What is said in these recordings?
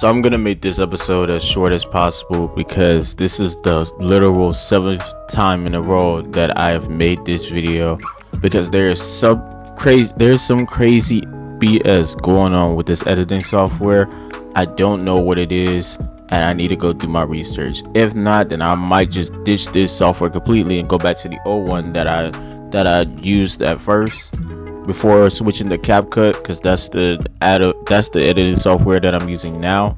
So I'm gonna make this episode as short as possible because this is the literal 7th time in a row that I have made this video, because there's some crazy BS going on with this editing software. I don't know what it is and I need to go do my research. If not, then I might just ditch this software completely and go back to the old one that I used at first before switching to CapCut, because that's the editing software that I'm using now.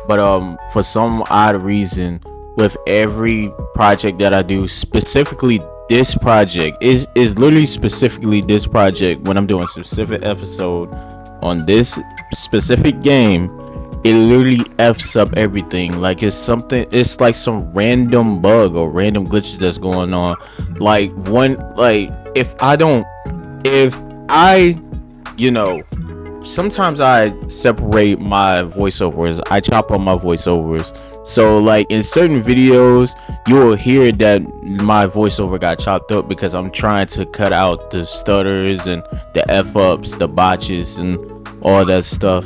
But for some odd reason, with every project that I do, specifically this project is literally specifically this project, when I'm doing a specific episode on this specific game, it literally f's up everything. Like it's like some random bug or random glitches that's going on. Like if I sometimes I separate my voiceovers, I chop up my voiceovers. So like in certain videos, you will hear that my voiceover got chopped up because I'm trying to cut out the stutters and the f-ups, the botches and all that stuff.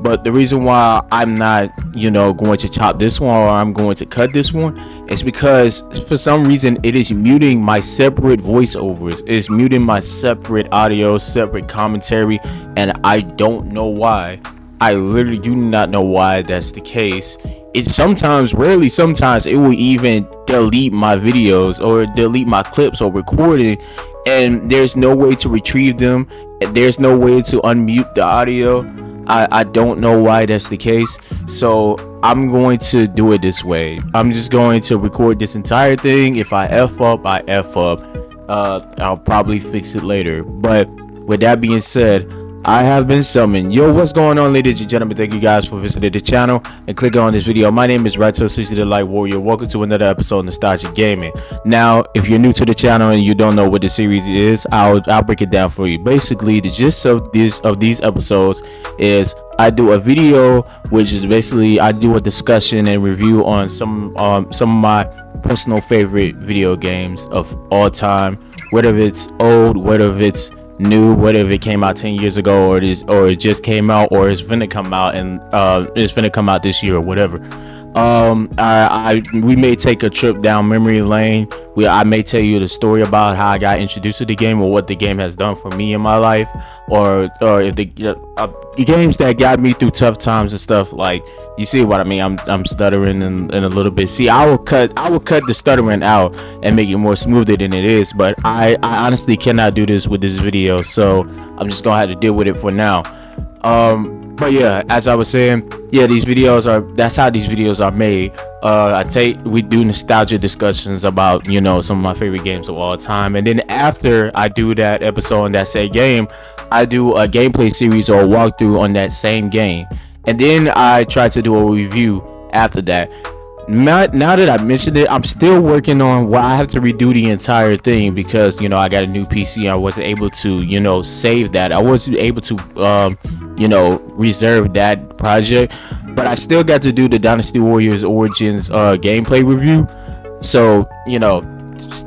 But the reason why I'm not, going to chop this one or I'm going to cut this one is because for some reason it is muting my separate voiceovers. It's muting my separate audio, separate commentary, and I don't know why. I literally do not know why that's the case. Sometimes it will even delete my videos or delete my clips or recording, and there's no way to retrieve them, and there's no way to unmute the audio. I don't know why that's the case, so I'm going to do it this way. I'm just going to record this entire thing. If I F up, I F up. I'll probably fix it later. But with that being said, I have been summoned. Yo, what's going on, ladies and gentlemen? Thank you guys for visiting the channel and clicking on this video. My name is Rato60 the Light Warrior. Welcome to another episode of Nostalgic Gaming. Now, if you're new to the channel and you don't know what the series is, I'll break it down for you. Basically, the gist of these episodes is I do a video, which is basically I do a discussion and review on some of my personal favorite video games of all time, whether it's old, whether it's new, whether it came out 10 years ago or it just came out or it's finna come out and it's finna come out this year or whatever. We may take a trip down memory lane. I may tell you the story about how I got introduced to the game or what the game has done for me in my life, or if the games that got me through tough times and stuff. Like, you see what I mean? I'm stuttering in a little bit. See, I will cut the stuttering out and make it more smoother than it is, but I honestly cannot do this with this video, so I'm just gonna have to deal with it for now. But yeah, as I was saying, yeah, that's how these videos are made. We do nostalgia discussions about, some of my favorite games of all time, and then after I do that episode on that same game, I do a gameplay series or a walkthrough on that same game, and then I try to do a review after that. Now that I mentioned it, I'm still working on I have to redo the entire thing because I got a new PC. I wasn't able to save that. I wasn't able to reserve that project, but I still got to do the Dynasty Warriors Origins gameplay review. So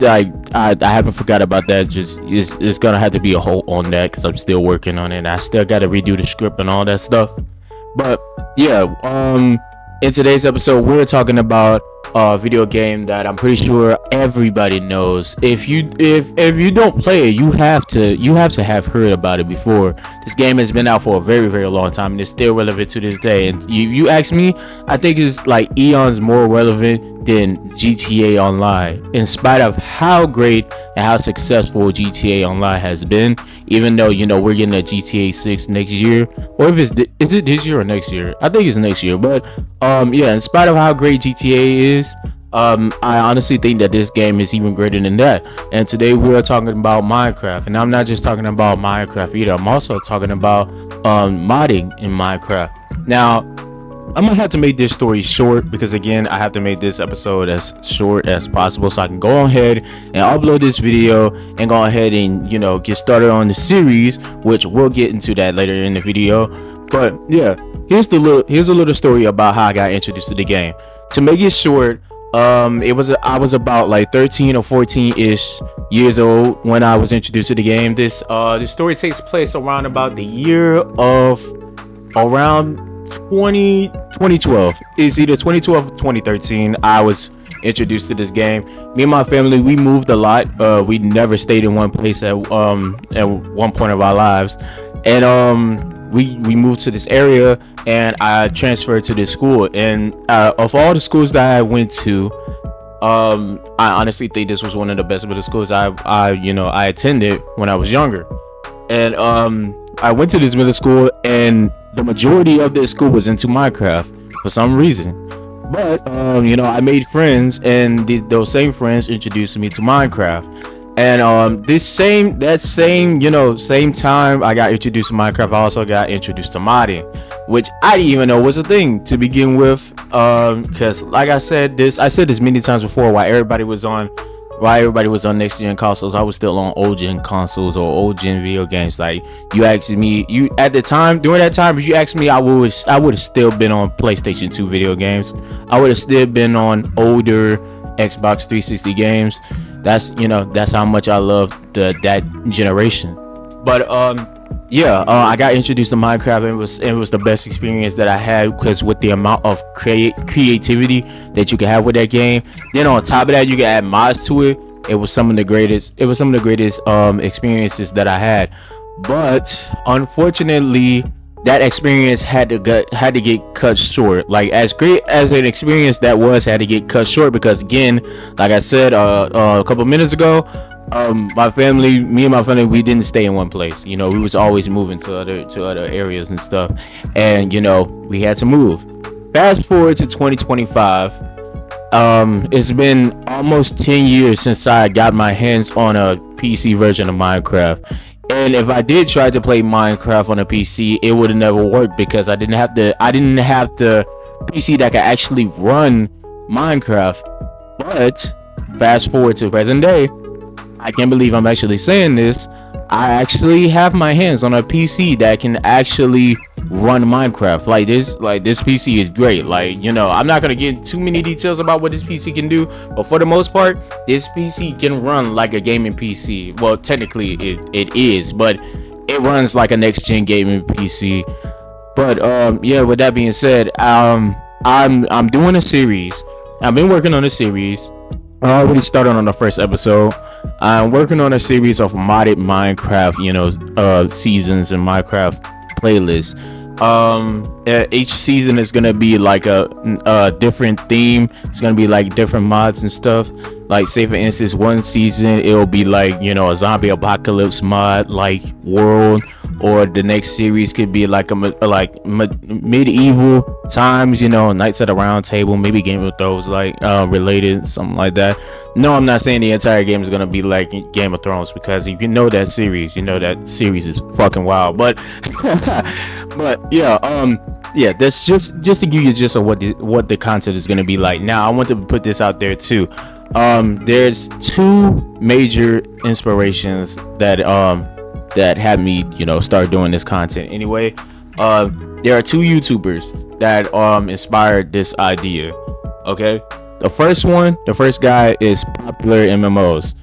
I haven't forgot about that. Just it's gonna have to be a hold on that because I'm still working on it. I still got to redo the script and all that stuff. But yeah, in today's episode, we're talking about a video game that I'm pretty sure everybody knows. If you don't play it, you have to have heard about it before. This game has been out for a very, very long time and it's still relevant to this day. And you ask me, I think it's like eons more relevant than GTA Online, in spite of how great and how successful GTA Online has been. Even though we're getting a GTA 6 next year, or is it this year or next year? I think it's next year. But yeah, in spite of how great GTA is, I honestly think that this game is even greater than that. And today we are talking about Minecraft, and I'm not just talking about Minecraft either. I'm also talking about modding in Minecraft. Now, I'm gonna have to make this story short because, again, I have to make this episode as short as possible so I can go ahead and upload this video and go ahead and get started on the series, which we'll get into that later in the video. But yeah, here's a little story about how I got introduced to the game. To make it short, I was about like 13 or 14-ish years old when I was introduced to the game. This story takes place around about the year of 2012. It's either 2012 or 2013. I was introduced to this game. Me and my family, we moved a lot. We never stayed in one place at one point of our lives, and we moved to this area, and I transferred to this school. And of all the schools that I went to, I honestly think this was one of the best middle schools I attended when I was younger. And I went to this middle school, and the majority of this school was into Minecraft for some reason. But I made friends, and those same friends introduced me to Minecraft. And same time I got introduced to Minecraft, I also got introduced to modding, which I didn't even know was a thing to begin with. Because like I said this many times before, while everybody was on next gen consoles, I was still on old gen consoles or old gen video games. Like, you asked me, during that time, if you asked me, I would have still been on PlayStation 2 video games. I would have still been on older Xbox 360 games. That's how much I love that generation. But I got introduced to Minecraft, and it was the best experience that I had, because with the amount of creativity that you can have with that game, then on top of that you can add mods to it. It was some of the greatest experiences that I had. But unfortunately, that experience had to get cut short. Like, as great as an experience that was, had to get cut short, because again, like I said a couple minutes ago, me and my family, we didn't stay in one place. We was always moving to other areas and stuff, and we had to move. Fast forward to 2025. It's been almost 10 years since I got my hands on a PC version of Minecraft. And if I did try to play Minecraft on a PC, it would have never worked, because I didn't have the PC that could actually run Minecraft. But fast forward to present day, I can't believe I'm actually saying this. I actually have my hands on a PC that can actually run Minecraft. Like this PC is great. Like, I'm not gonna get too many details about what this PC can do, but for the most part, this PC can run like a gaming PC. Well, technically it is, but it runs like a next gen gaming PC. But with that being said, I'm doing a series. I've been working on a series. I already started on the first episode. I'm working on a series of modded Minecraft, seasons and Minecraft playlists. Each season is gonna be like a different theme. It's gonna be like different mods and stuff. Like, say for instance, one season it'll be like a zombie apocalypse mod, like world, or the next series could be like medieval times, Knights of the Round Table, maybe Game of Thrones, like related, something like that. No, I'm not saying the entire game is gonna be like Game of Thrones, because if that series is fucking wild. But that's just to give you just what the content is gonna be like. Now, I want to put this out there too. There's two major inspirations that had me start doing this content. Anyway, there are two YouTubers that inspired this idea. Okay, the first guy is Popular MMOs.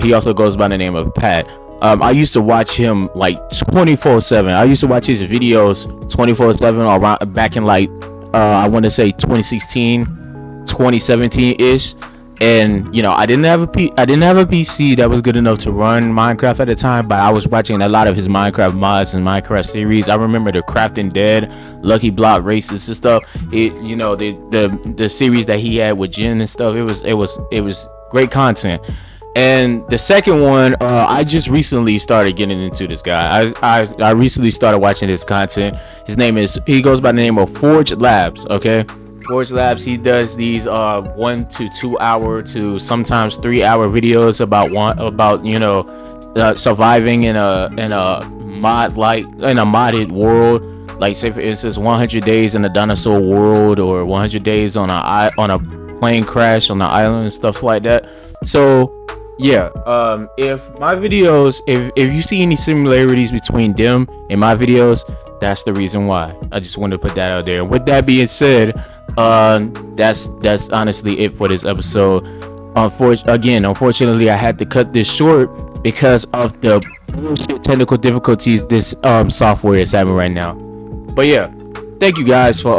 He also goes by the name of Pat. I used to watch him like 24/7. I used to watch his videos 24/7 around back in like I want to say 2016, 2017 ish. And I didn't have a PC that was good enough to run Minecraft at the time, but I was watching a lot of his Minecraft mods and Minecraft series. I remember the Crafting Dead, Lucky Block Races and stuff. The series that he had with Jen and stuff. It was great content. And the second one, I just recently started getting into this guy. I recently started watching his content. He goes by the name of Forge Labs. Okay. Forge Labs, he does these 1 to 2 hour to sometimes 3 hour videos about surviving in a modded world. Like, say for instance, 100 days in a dinosaur world, or 100 days on a plane crash on the island and stuff like that. So if my videos, if you see any similarities between them and my videos, that's the reason why. I just wanted to put that out there. With that being said, that's honestly it for this episode. Unfortunately, I had to cut this short because of the bullshit technical difficulties this software is having right now. But thank you guys for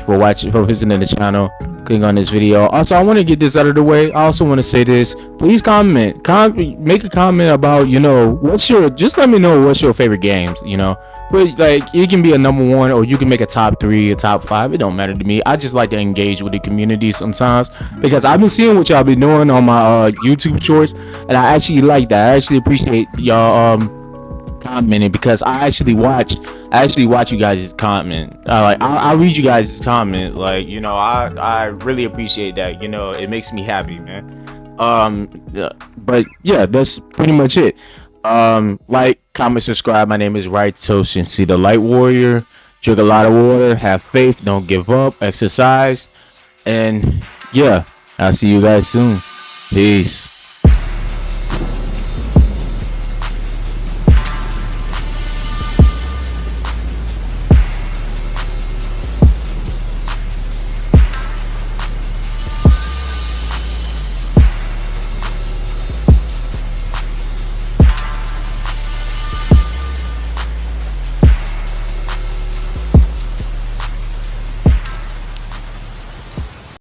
watching, for visiting the channel, clicking on this video. Also, I want to get this out of the way. I also want to say this: please make a comment about, you know, just let me know what's your favorite games, you know. But like, it can be a number one, or you can make a top 3, a top 5. It don't matter to me. I just like to engage with the community sometimes, because I've been seeing what y'all been doing on my YouTube shorts, and I actually like that. I actually appreciate y'all commenting, because I actually watch you guys' comment. Like, I read you guys' comment. Like, you know, I really appreciate that. You know, it makes me happy, man. Yeah, but yeah, that's pretty much it. Like, comment, subscribe. My name is Right Toast, and see the Light Warrior. Drink a lot of water, have faith, don't give up, exercise, and yeah, I'll see you guys soon. Peace.